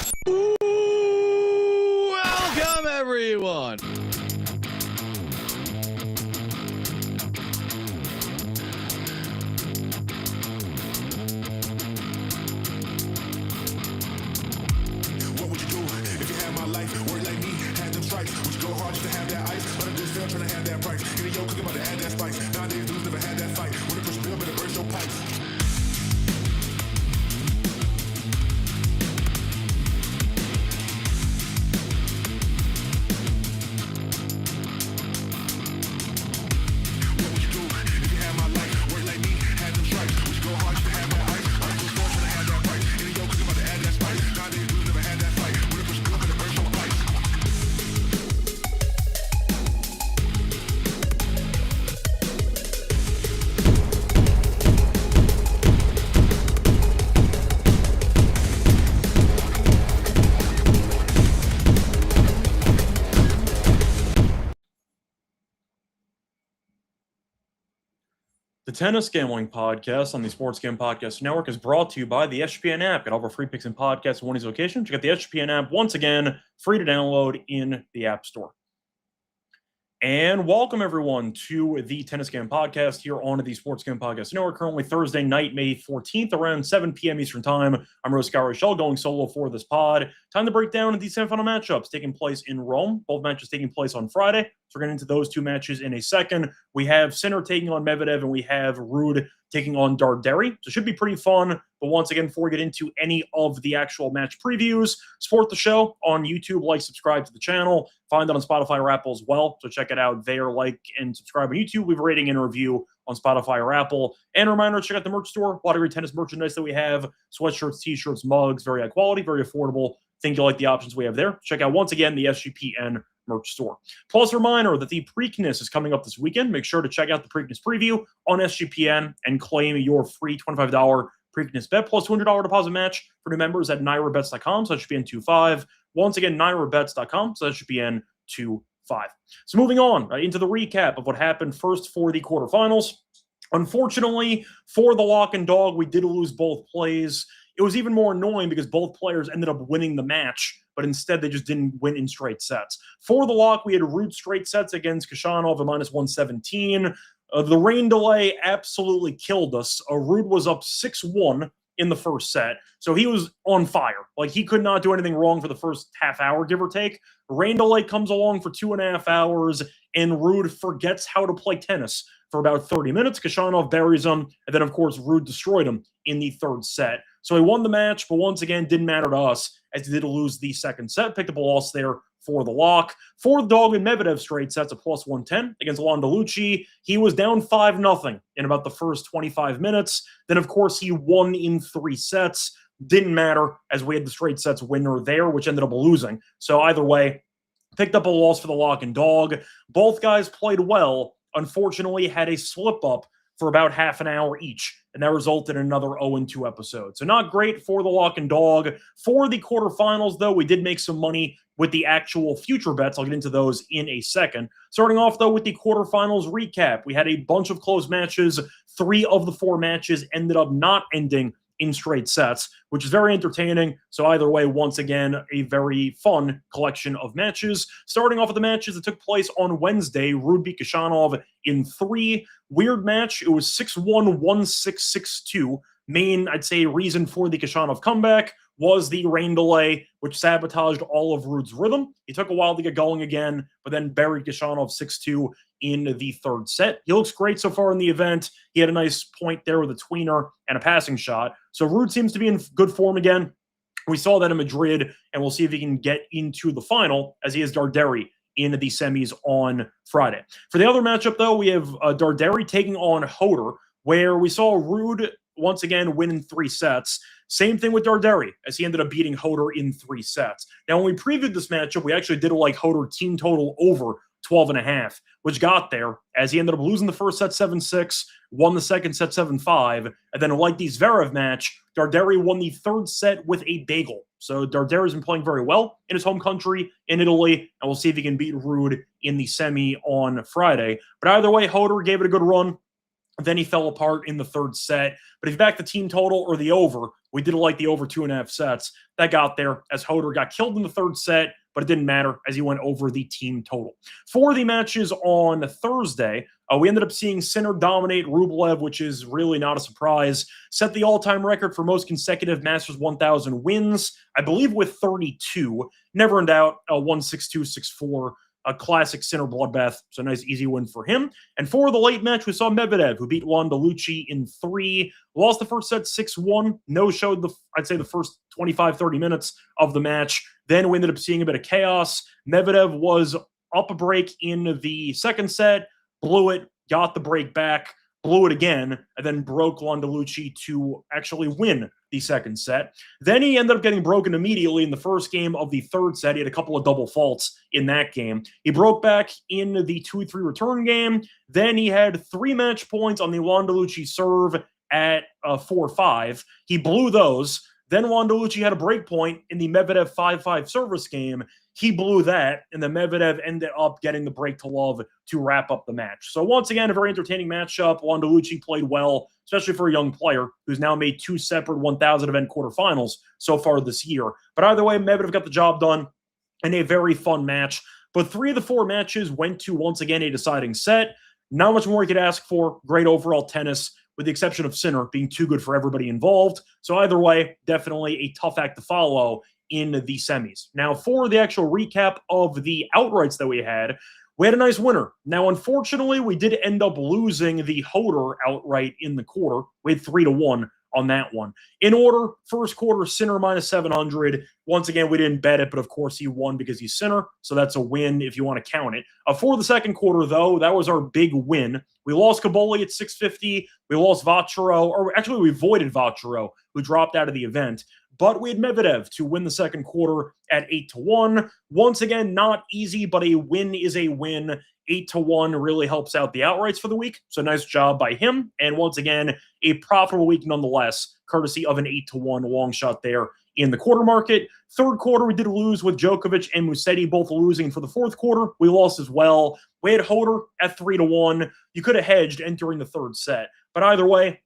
Welcome, everyone. What would you do if you had my life? Work like me, had them stripes. Would you go hard just to have that ice? But I'm just still trying to have that price. Getting yo cooking about to add that spice. Nowadays, dudes never had that fight. When it push bill, better burst your pipes. What would you do if you had my life? Work like me, had them stripes. Would you go hard just to have that ice? But I'm just still trying to have that price. Getting yo cooking about to add that spice. Nowadays, dudes never had that fight. When it push bill, better burst your pipes. The Tennis Gambling Podcast on the Sports Gambling Podcast Network is brought to you by the SGPN app. Get all of our free picks and podcasts in one of these locations. Check out the SGPN app once again, free to download in the App Store. And welcome, everyone, to the Tennis Gambling Podcast here on the Sports Gambling Podcast Network. Currently Thursday night, May 14th, around 7 p.m. Eastern Time. I'm Scott Reichel, going solo for this pod. Time to break down the semifinal matchups taking place in Rome. Both matches taking place on Friday. So we're getting into those two matches in a second. We have Sinner taking on Medvedev, and we have Ruud taking on Darderi. So it should be pretty fun. But once again, before we get into any of the actual match previews, support the show on YouTube, like, subscribe to the channel. Find it on Spotify or Apple as well. So check it out there, like, and subscribe on YouTube. Leave a rating and a review on Spotify or Apple. And a reminder, check out the merch store. A lot of great tennis merchandise that we have. Sweatshirts, t-shirts, mugs, very high quality, very affordable. Think you'll like the options we have there. Check out, once again, the SGPN merch store. Plus, a reminder that the Preakness is coming up this weekend. Make sure to check out the Preakness preview on SGPN and claim your free $25 Preakness bet plus $200 deposit match for new members at NYRABets.com. So that should be in 25. Once again, NYRABets.com. So that should be in 25. So moving on into the recap of what happened first for the quarterfinals. Unfortunately, for the lock and dog, we did lose both plays. It was even more annoying because both players ended up winning the match, but instead they just didn't win in straight sets. For the lock, we had Ruud straight sets against Khachanov at minus 117. The rain delay absolutely killed us. Ruud was up 6-1 in the first set, so he was on fire. Like, he could not do anything wrong for the first half hour, give or take. Rain delay comes along for 2.5 hours, and Ruud forgets how to play tennis for about 30 minutes. Khachanov buries him, and then, of course, Ruud destroyed him in the third set. So he won the match, but once again, didn't matter to us as he did lose the second set. Picked up a loss there for the lock. For the dog and Medvedev straight sets, a plus 110 against Londalucci. He was down 5-0 in about the first 25 minutes. Then, of course, he won in 3 sets. Didn't matter as we had the straight sets winner there, which ended up losing. So either way, picked up a loss for the lock and dog. Both guys played well. Unfortunately, had a slip-up for about half an hour each, and that resulted in another 0-2 episode. So not great for the lock and dog. For the quarterfinals, though, we did make some money with the actual future bets. I'll get into those in a second. Starting off, though, with the quarterfinals recap. We had a bunch of close matches. 3 of the 4 matches ended up not ending in straight sets, which is very entertaining. So either way, once again, a very fun collection of matches. Starting off with the matches that took place on Wednesday, Ruud beat Khachanov in 3. Weird match. It was 6-1, 1-6, 6-2. Main, I'd say, reason for the Khachanov comeback was the rain delay, which sabotaged all of Ruud's rhythm. He took a while to get going again, but then buried Khachanov 6-2 in the third set. He looks great so far in the event. He had a nice point there with a tweener and a passing shot. So Ruud seems to be in good form again. We saw that in Madrid, and we'll see if he can get into the final as he has Darderi in the semis on Friday. For the other matchup, though, we have Darderi taking on Hoder, where we saw Ruud once again win in 3 sets. Same thing with Darderi, as he ended up beating Hoder in 3 sets. Now, when we previewed this matchup, we actually did a Hoder team total over 12.5, which got there, as he ended up losing the first set 7-6, won the second set 7-5, and then like the Zverev match, Darderi won the third set with a bagel. So Darderi's been playing very well in his home country, in Italy, and we'll see if he can beat Ruud in the semi on Friday. But either way, Hoder gave it a good run. Then he fell apart in the third set. But if you back the team total or the over, we did like the over 2.5 sets. That got there as Hoder got killed in the third set, but it didn't matter as he went over the team total. For the matches on Thursday, we ended up seeing Sinner dominate Rublev, which is really not a surprise. Set the all-time record for most consecutive Masters 1000 wins, I believe with 32. Never in doubt, 1-6-2, 6-4. A classic Sinner bloodbath, so a nice easy win for him. And for the late match, we saw Medvedev, who beat Juan Delucci in 3, lost the first set 6-1, no-showed the first 25, 30 minutes of the match. Then we ended up seeing a bit of chaos. Medvedev was up a break in the second set, blew it, got the break back, blew it again, and then broke Juan Delucci to actually win the second set. Then he ended up getting broken immediately in the first game of the third set. He had a couple of double faults in that game. He broke back in the 2-3 return game. Then he had 3 match points on the Juan Delucci serve at 4-5. He blew those. Then Juan Delucci had a break point in the Medvedev 5-5 service game. He blew that, and then Medvedev ended up getting the break to love to wrap up the match. So once again, a very entertaining matchup. Juan Delucci played well, especially for a young player who's now made 2 separate 1,000 event quarterfinals so far this year. But either way, Medvedev got the job done in a very fun match. But 3 of the 4 matches went to, once again, a deciding set. Not much more you could ask for. Great overall tennis, with the exception of Sinner being too good for everybody involved. So either way, definitely a tough act to follow in the semis. Now, for the actual recap of the outrights that we had a nice winner. Now, unfortunately, we did end up losing the Hoder outright in the quarter. We had 3-1 on that one. In order, first quarter, Sinner minus 700. Once again, we didn't bet it, but of course he won because he's Sinner, so that's a win if you want to count it. For the second quarter, though, that was our big win. We lost Caboli at 650. We lost Vacaro, or actually we voided Vacaro, who dropped out of the event. But we had Medvedev to win the second quarter at 8-1. Once again, not easy, but a win is a win. 8-1 really helps out the outrights for the week. So nice job by him. And once again, a profitable week nonetheless, courtesy of an 8-1 long shot there in the quarter market. Third quarter, we did lose with Djokovic and Musetti both losing. For the fourth quarter, we lost as well. We had Hoder at 3-1. You could have hedged entering the third set. But either way,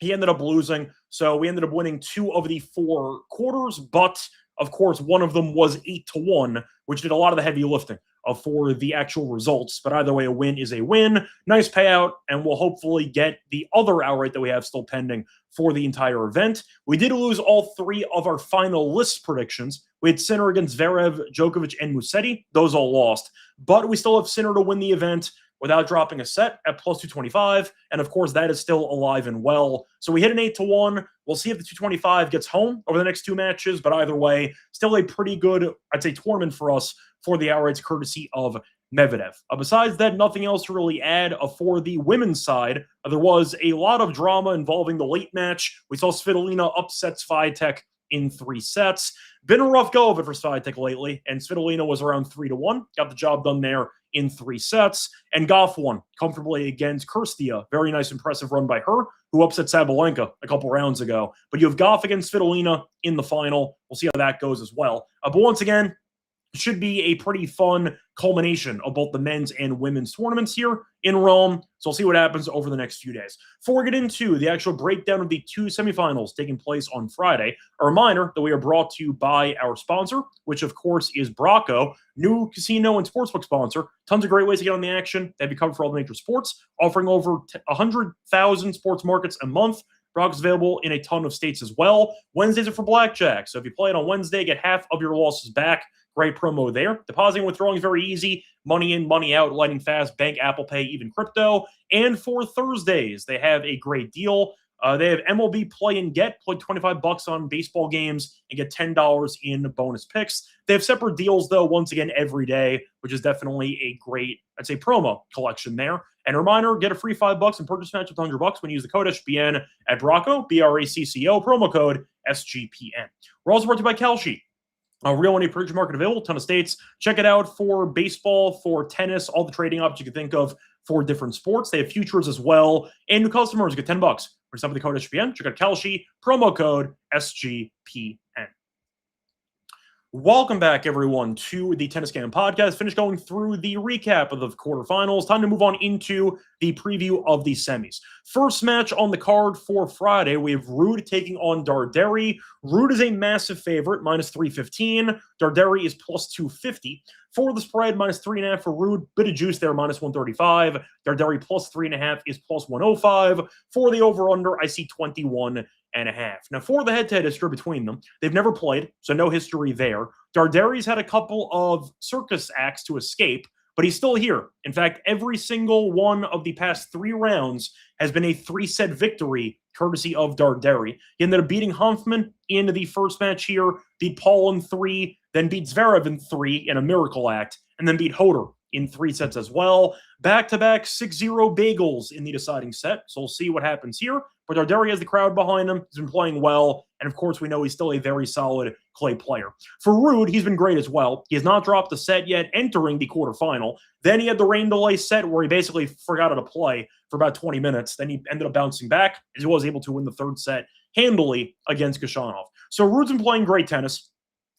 he ended up losing. So we ended up winning 2 of the 4 quarters. But, of course, one of them was 8-1, which did a lot of the heavy lifting for the actual results. But either way, a win is a win. Nice payout, and we'll hopefully get the other outright that we have still pending for the entire event. We did lose all 3 of our final list predictions. We had Sinner against Zverev, Djokovic, and Musetti. Those all lost. But we still have Sinner to win the event without dropping a set at plus 225. And of course, that is still alive and well. So we hit an 8-1. We'll see if the 225 gets home over the next 2 matches. But either way, still a pretty good, I'd say, tournament for us for the outrights, courtesy of Medvedev. Besides that, nothing else to really add. For the women's side, there was a lot of drama involving the late match. We saw Svitolina upset Swiatek in 3 sets. Been a rough go of it for Swiatek lately, and Svitolina was around 3-1. Got the job done there in 3 sets. And Goff won comfortably against Kirstia. Very nice, impressive run by her, who upset Sabalenka a couple rounds ago. But you have Goff against Svitolina in the final. We'll see how that goes as well. But once again, should be a pretty fun culmination of both the men's and women's tournaments here in Rome. So we'll see what happens over the next few days. Before we get into the actual breakdown of the 2 semifinals taking place on Friday, a reminder that we are brought to you by our sponsor, which of course is Bracco, new casino and sportsbook sponsor. Tons of great ways to get on the action. They have you covered for all the major sports, offering over 100,000 sports markets a month. Bracco's available in a ton of states as well. Wednesdays are for blackjack. So if you play it on Wednesday, get half of your losses back. Great promo there. Depositing and withdrawing is very easy. Money in, money out, lightning fast, bank, Apple Pay, even crypto. And for Thursdays, they have a great deal. They have MLB Play and Get. Play $25 on baseball games and get $10 in bonus picks. They have separate deals, though, once again, every day, which is definitely a great, I'd say, promo collection there. And a reminder, get a free $5 and purchase match with $100 when you use the code SGPN at Bracco, BRACCO, promo code SGPN. We're also brought to you by Kalshi. Real money prediction market available, ton of states. Check it out for baseball, for tennis, all the trading options you can think of for different sports. They have futures as well. And new customers get $10 for something with the code SGPN. Check out Kalshi, promo code SGPN. Welcome back, everyone, to the Tennis Game Podcast. Finished going through the recap of the quarterfinals. Time to move on into the preview of the semis. First match on the card for Friday, we have Ruud taking on Darderi. Ruud is a massive favorite, minus 315. Darderi is plus 250. For the spread, minus 3.5 for Ruud. Bit of juice there, minus 135. Darderi plus 3.5 is plus 105. For the over-under, I see 21.5. Now, for the head-to-head history between them, they've never played, so no history there. Darderi's had a couple of circus acts to escape, but he's still here. In fact, every single one of the past 3 rounds has been a 3-set victory, courtesy of Darderi. He ended up beating Hanfmann in the first match here, beat Paul in 3, then beat Zverev in 3 in a miracle act, and then beat Hoder in 3 sets as well. Back-to-back 6-0 bagels in the deciding set, so we'll see what happens here. But Darderi has the crowd behind him. He's been playing well, and of course, we know he's still a very solid clay player. For Ruud, he's been great as well. He has not dropped a set yet entering the quarterfinal. Then he had the rain delay set where he basically forgot how to play for about 20 minutes. Then he ended up bouncing back, as he was able to win the third set handily against Khachanov. So Ruud's been playing great tennis.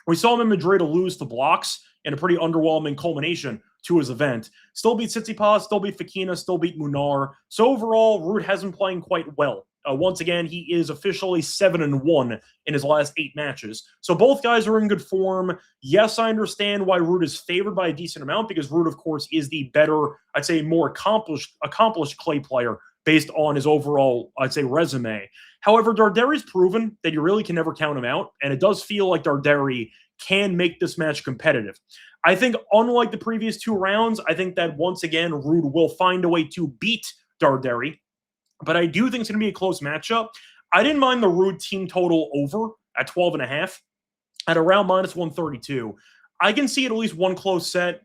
We saw him in Madrid lose to blocks in a pretty underwhelming culmination to his event. Still beat Tsitsipas, still beat Fekina, still beat Munar. So overall, Ruud has been playing quite well. Once again, he is officially 7-1 in his last 8 matches. So both guys are in good form. Yes, I understand why Ruud is favored by a decent amount because Ruud, of course, is the better, I'd say, more accomplished clay player based on his overall, I'd say, resume. However, Darderi's proven that you really can never count him out, and it does feel like Darderi can make this match competitive. I think, unlike the previous 2 rounds, I think that once again, Ruud will find a way to beat Darderi. But I do think it's going to be a close matchup. I didn't mind the Ruud team total over at 12.5 at around minus 132. I can see at least one close set.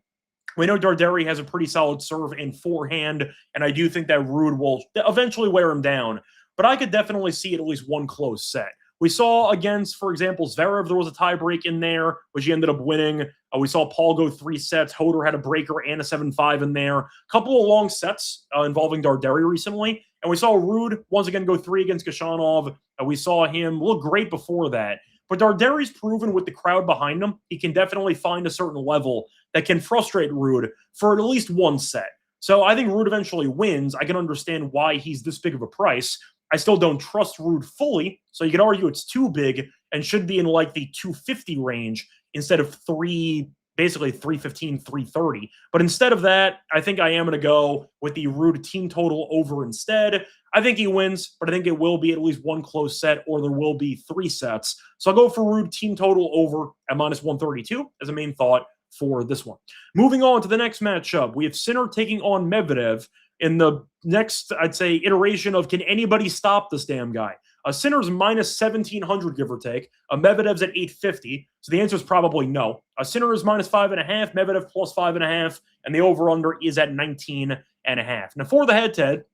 We know Darderi has a pretty solid serve and forehand, and I do think that Ruud will eventually wear him down. But I could definitely see at least one close set. We saw against, for example, Zverev, there was a tiebreak in there, which he ended up winning. We saw Paul go 3 sets. Hoder had a breaker and a 7-5 in there. A couple of long sets involving Darderi recently. And we saw Ruud once again go 3 against Khachanov. We saw him look great before that. But Darderi's proven with the crowd behind him, he can definitely find a certain level that can frustrate Ruud for at least one set. So I think Ruud eventually wins. I can understand why he's this big of a price. I still don't trust Ruud fully, so you could argue it's too big and should be in like the 250 range instead of basically 315, 330. But instead of that, I think I am going to go with the Ruud team total over instead. I think he wins, but I think it will be at least one close set or there will be 3 sets. So I'll go for Ruud team total over at minus 132 as a main thought for this one. Moving on to the next matchup, we have Sinner taking on Medvedev in the next, I'd say, iteration of can anybody stop this damn guy? Sinner's minus 1,700, give or take. Medvedev's at 850, so the answer is probably no. Sinner is minus 5.5, Medvedev plus 5.5, and the over-under is at 19.5. Now, for the head-to-head,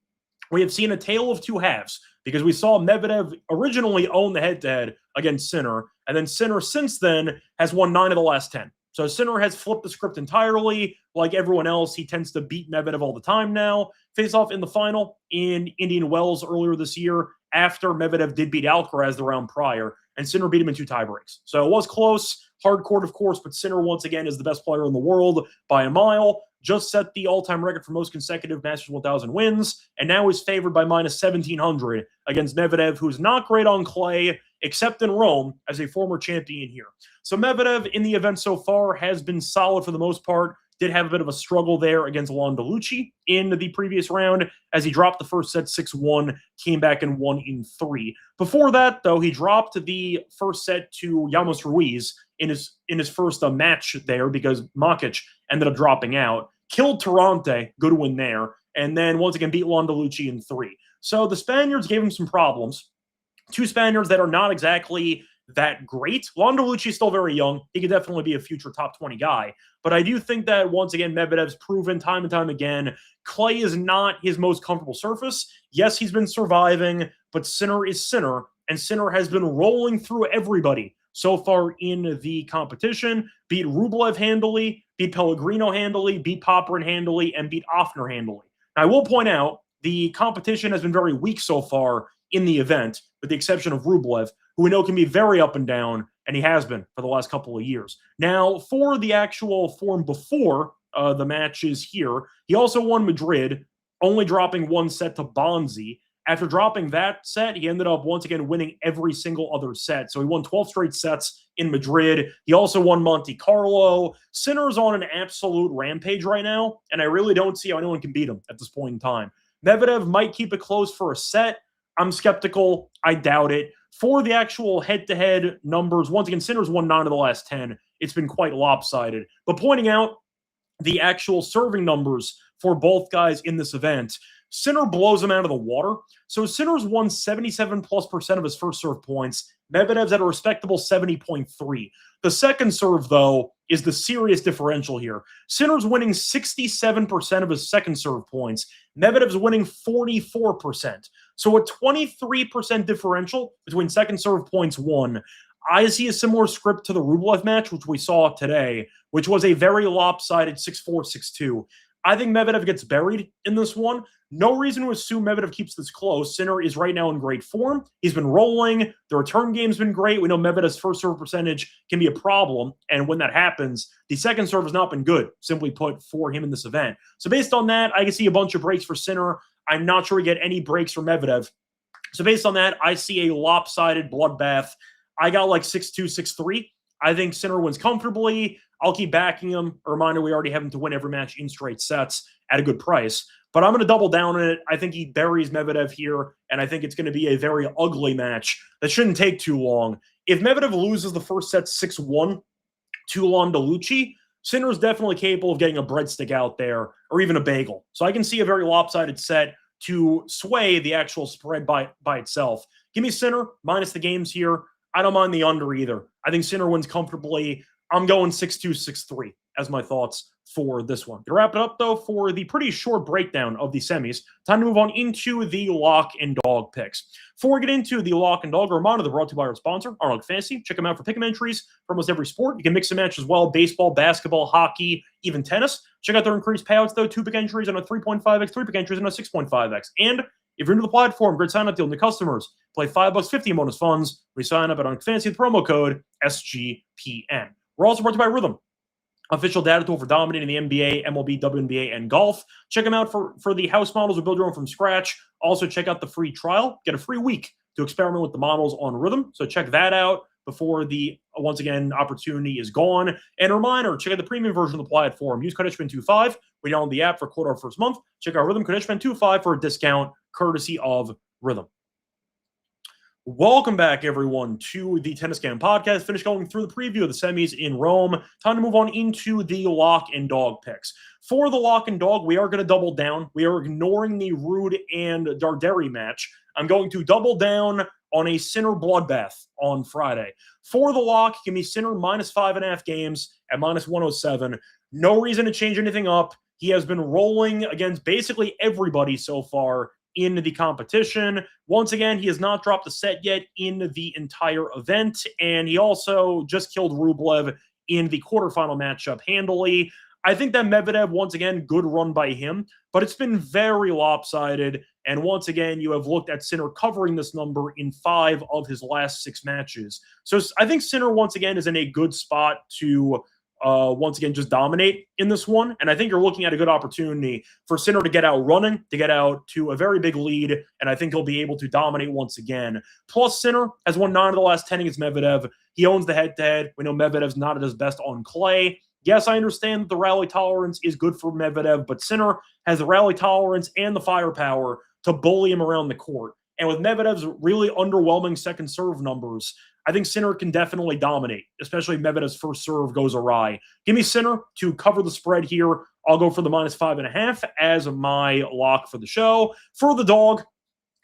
we have seen a tale of 2 halves because we saw Medvedev originally own the head-to-head against Sinner, and then Sinner since then has won 9 of the last 10. So Sinner has flipped the script entirely. Like everyone else, he tends to beat Medvedev all the time now. Face off in the final in Indian Wells earlier this year after Medvedev did beat Alcaraz the round prior, and Sinner beat him in 2 tiebreaks. So it was close, hard court, of course, but Sinner once again is the best player in the world by a mile. Just set the all-time record for most consecutive Masters 1000 wins, and now is favored by minus 1,700 against Medvedev, who's not great on clay, except in Rome as a former champion here. So Medvedev in the event so far has been solid for the most part. Did have a bit of a struggle there against Landalucci in the previous round as he dropped the first set 6-1, came back and won in 3. Before that, though, he dropped the first set to Llamas Ruiz in his first match there because Makic ended up dropping out. Killed Tarante, good win there, and then once again beat Landalucci in 3. So the Spaniards gave him some problems. 2 Spaniards that are not exactly that great. Landalucci is still very young. He could definitely be a future top 20 guy. But I do think that, once again, Medvedev's proven time and time again, clay is not his most comfortable surface. Yes, he's been surviving, but Sinner is Sinner, and Sinner has been rolling through everybody so far in the competition. Beat Rublev handily, beat Pellegrino handily, beat Popperin handily, and beat Offner handily. Now, I will point out, the competition has been very weak so far in the event, with the exception of Rublev, who we know can be very up and down, and he has been for the last couple of years. Now, for the actual form before the matches here, he also won Madrid, only dropping one set to Bonzi. After dropping that set, he ended up once again winning every single other set. So he won 12 straight sets in Madrid. He also won Monte Carlo. Sinner's on an absolute rampage right now, and I really don't see how anyone can beat him at this point in time. Medvedev might keep it close for a set. I'm skeptical. I doubt it. For the actual head-to-head numbers, once again, Sinner's won 9 of the last 10. It's been quite lopsided. But pointing out the actual serving numbers for both guys in this event, Sinner blows him out of the water. So Sinner's won 77+% of his first serve points. Medvedev's at a respectable 70.3. The second serve, though, is the serious differential here. Sinner's winning 67% of his second serve points. Medvedev's winning 44%. So a 23% differential between second serve points won. I see a similar script to the Rublev match, which we saw today, which was a very lopsided 6-4, 6-2. I think Medvedev gets buried in this one. No reason to assume Medvedev keeps this close. Sinner is right now in great form. He's been rolling. The return game's been great. We know Medvedev's first serve percentage can be a problem. And when that happens, the second serve has not been good, simply put, for him in this event. So based on that, I can see a bunch of breaks for Sinner. I'm not sure we get any breaks for Medvedev. So based on that, I see a lopsided bloodbath. I got like 6-2, 6-3. I think Sinner wins comfortably. I'll keep backing him. A reminder, we already have him to win every match in straight sets at a good price. But I'm going to double down on it. I think he buries Medvedev here, and I think it's going to be a very ugly match that shouldn't take too long. If Medvedev loses the first set 6-1 to Landalucci, Sinner is definitely capable of getting a breadstick out there or even a bagel. So I can see a very lopsided set to sway the actual spread by itself. Give me Sinner minus the games here. I don't mind the under either. I think Sinner wins comfortably. I'm going 6-2, 6-3 as my thoughts for this one. To wrap it up, though, for the pretty short breakdown of the semis, time to move on into the lock and dog picks. Before we get into the lock and dog, a reminder, they're brought to you by our sponsor, Arnold Fantasy. Check them out for pick'em entries for almost every sport. You can mix and match as well: baseball, basketball, hockey, even tennis. Check out their increased payouts, though: 2 pick entries on a 3.5x, 3 pick entries on a 6.5x. And if you're new to the platform, great sign-up deal. New customers play $5, 50 in bonus funds. We sign up at Arnold Fantasy with promo code SGPN. We're also brought to you by Rhythm, official data tool for dominating the NBA, MLB, WNBA, and golf. Check them out for the house models or build your own from scratch. Also, check out the free trial. Get a free week to experiment with the models on Rhythm. So check that out before the, once again, opportunity is gone. And a reminder, check out the premium version of the platform. Use code SGPN25. We download the app for quote our first month. Check out Rhythm, code SGPN25 for a discount courtesy of Rhythm. Welcome back, everyone, to the Tennis Game Podcast. Finished going through the preview of the semis in Rome. Time to move on into the lock and dog picks. For the lock and dog, we are going to double down. We are ignoring the Ruud and Darderi match. I'm going to double down on a Sinner bloodbath on Friday. For the lock, give me Sinner minus 5.5 games at minus 107. No reason to change anything up. He has been rolling against basically everybody so far in the competition. Once again, he has not dropped a set yet in the entire event, and he also just killed Rublev in the quarterfinal matchup handily. I think that Medvedev, once again, good run by him, but it's been very lopsided, and once again, you have looked at Sinner covering this number in 5 of his last 6 matches. So I think Sinner, once again, is in a good spot to once again, just dominate in this one. And I think you're looking at a good opportunity for Sinner to get out running, to get out to a very big lead. And I think he'll be able to dominate once again. Plus, Sinner has won 9 of the last 10 against Medvedev. He owns the head-to-head. We know Medvedev's not at his best on clay. Yes, I understand that the rally tolerance is good for Medvedev, but Sinner has the rally tolerance and the firepower to bully him around the court. And with Medvedev's really underwhelming second serve numbers, I think Sinner can definitely dominate, especially if Medvedev's first serve goes awry. Give me Sinner to cover the spread here. I'll go for the minus 5.5 as my lock for the show. For the dog,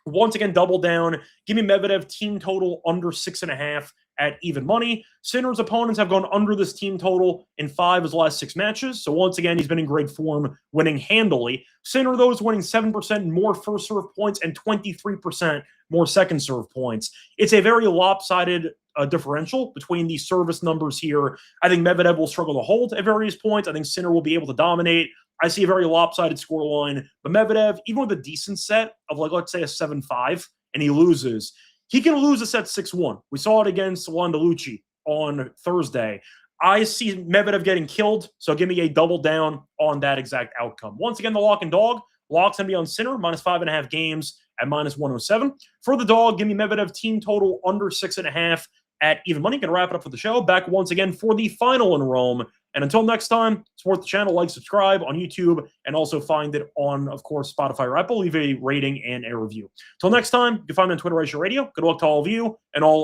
once again, double down. Give me Medvedev team total under 6.5 at even money. Sinner's opponents have gone under this team total in 5 of his last 6 matches. So once again, he's been in great form, winning handily. Sinner, though, is winning 7% more first serve points and 23% more second serve points. It's a very lopsided differential between the service numbers here. I think Medvedev will struggle to hold at various points. I think Sinner will be able to dominate. I see a very lopsided scoreline. But Medvedev, even with a decent set of, like, let's say a 7-5, and he loses, he can lose a set 6-1. We saw it against Landalucci on Thursday. I see Medvedev getting killed, so give me a double down on that exact outcome. Once again, the lock and dog. Lock's going to be on Sinner, -5.5 games at -107. For the dog, give me Medvedev team total under 6.5 at even money. Going to wrap it up for the show. Back once again for the final in Rome. And until next time, support the channel, like, subscribe on YouTube, and also find it on, of course, Spotify or Apple. Leave a rating and a review. Until next time, you can find me on Twitter, Radio. Good luck to all of you, and all